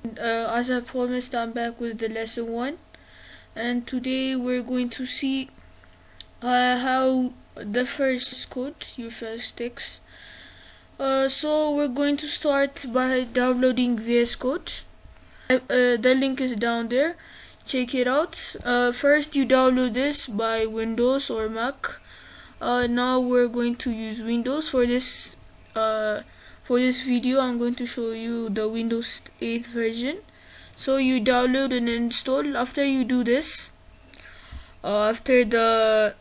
As I promised, I'm back with the lesson 1, and today we're going to see how the first code, your first text. So we're going to start by downloading VS Code. The link is down there. Check it out. First, you download this by Windows or Mac. Now we're going to use Windows for this. For this video, I'm going to show you the Windows 8 version. So you download and install. After you do this, after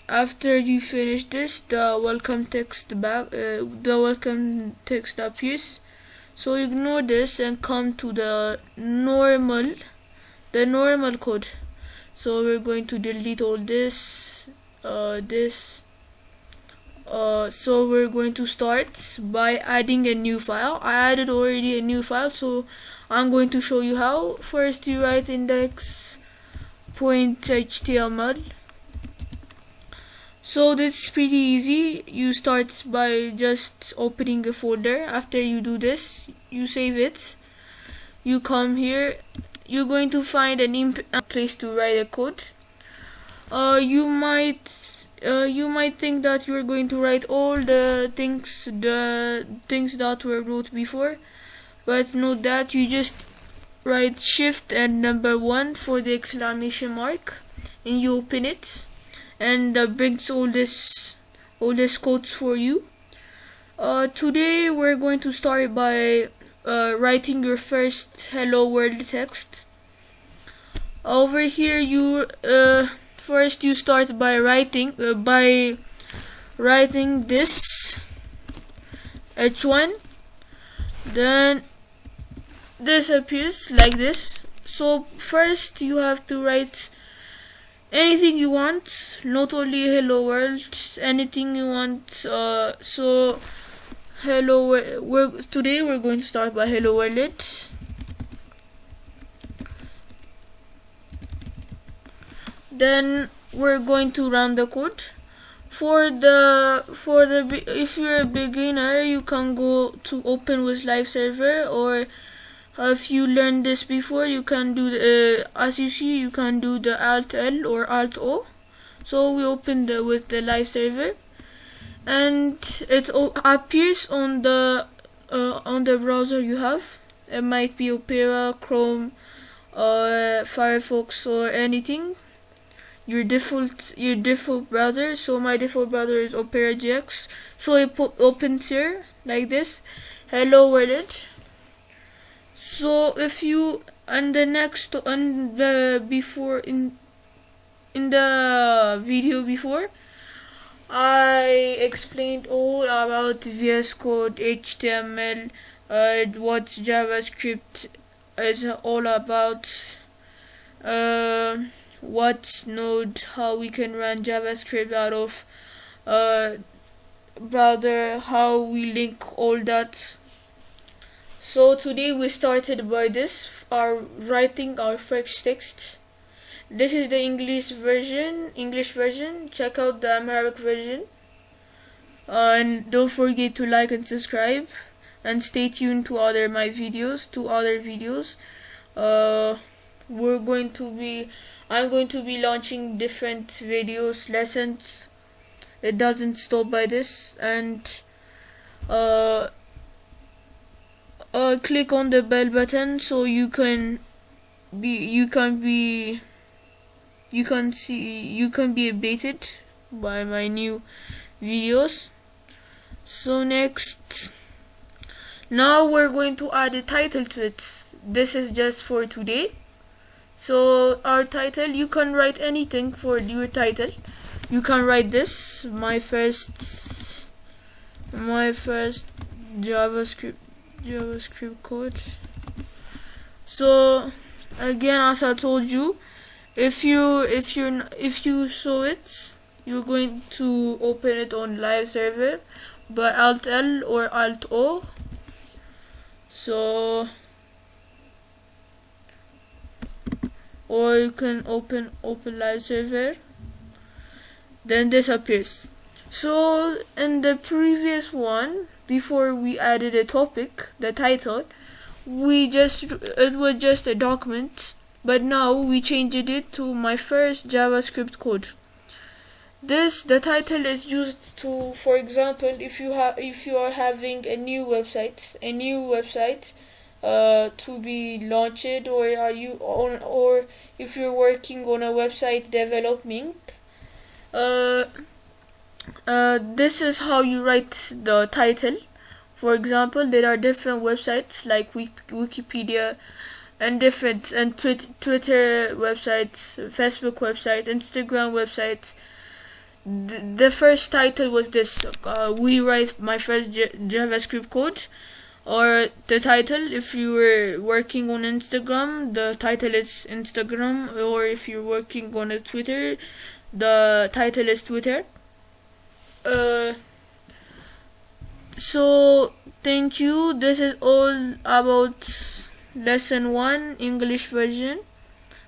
you finish this, the welcome text appears. So ignore this and come to the normal code. So we're going to delete all this, so we're going to start by adding a new file. I added already a new file, so I'm going to show you how. First, you write index.html. So this is pretty easy. You start by just opening a folder. After you do this, you save it. You come here. You're going to find a place to write a code. You might think that you're going to write all the things that were wrote before, but note that you just write shift and number 1 for the exclamation mark, and you open it, and brings all this codes for you. Today we're going to start by writing your first hello world text. Over here, you first you start by writing this h1, then this appears like this. So first you have to write anything you want, not only hello world, anything you want. So today we're going to start by hello world. Then we're going to run the code. If you're a beginner, you can go to open with live server, or if you learned this before, you can do as you see, you can do the Alt L or Alt O. So we open with the live server, and it appears on the browser you have. It might be Opera, Chrome, Firefox, or anything. Your default browser. So my default browser is Opera GX. So it opens here like this, hello world. So if you in the video before, I explained all about VS Code, HTML, what JavaScript is all about, what Node, how we can run JavaScript out of browser, how we link all that. So today we started by writing our first text. This is the English version. Check out the Amharic version, and don't forget to like and subscribe, and stay tuned to other videos. I'm going to be launching different videos, lessons. It doesn't stop by this, and click on the bell button so you can be updated by my new videos. So now we're going to add a title to it. This is just for today. So our title, you can write anything for your title. You can write this, my first JavaScript code. So again, as I told you, if you saw it, you're going to open it on live server by Alt L or Alt O. So, or you can open live server, then this appears. So in the previous one, before we added a topic, the title, it was just a document, but now we changed it to my first JavaScript code. The title is used to, for example, if you are having a new website to be launched, or if you're working on a website developing, this is how you write the title. For example, there are different websites like Wikipedia and Twitter websites, Facebook websites, Instagram websites. The first title was this: we write my first JavaScript code. Or the title, if you were working on Instagram, the title is Instagram. Or if you're working on a Twitter, the title is Twitter. So thank you. This is all about lesson 1 English version,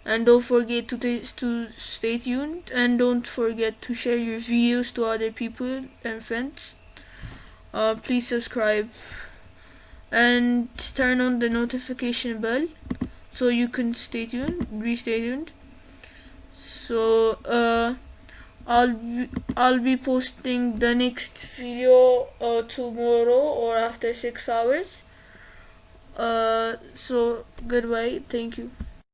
and don't forget to stay tuned, and don't forget to share your videos to other people and friends. Please subscribe and turn on the notification bell so you can stay tuned. So I'll be posting the next video tomorrow or after 6 hours. So goodbye. Thank you.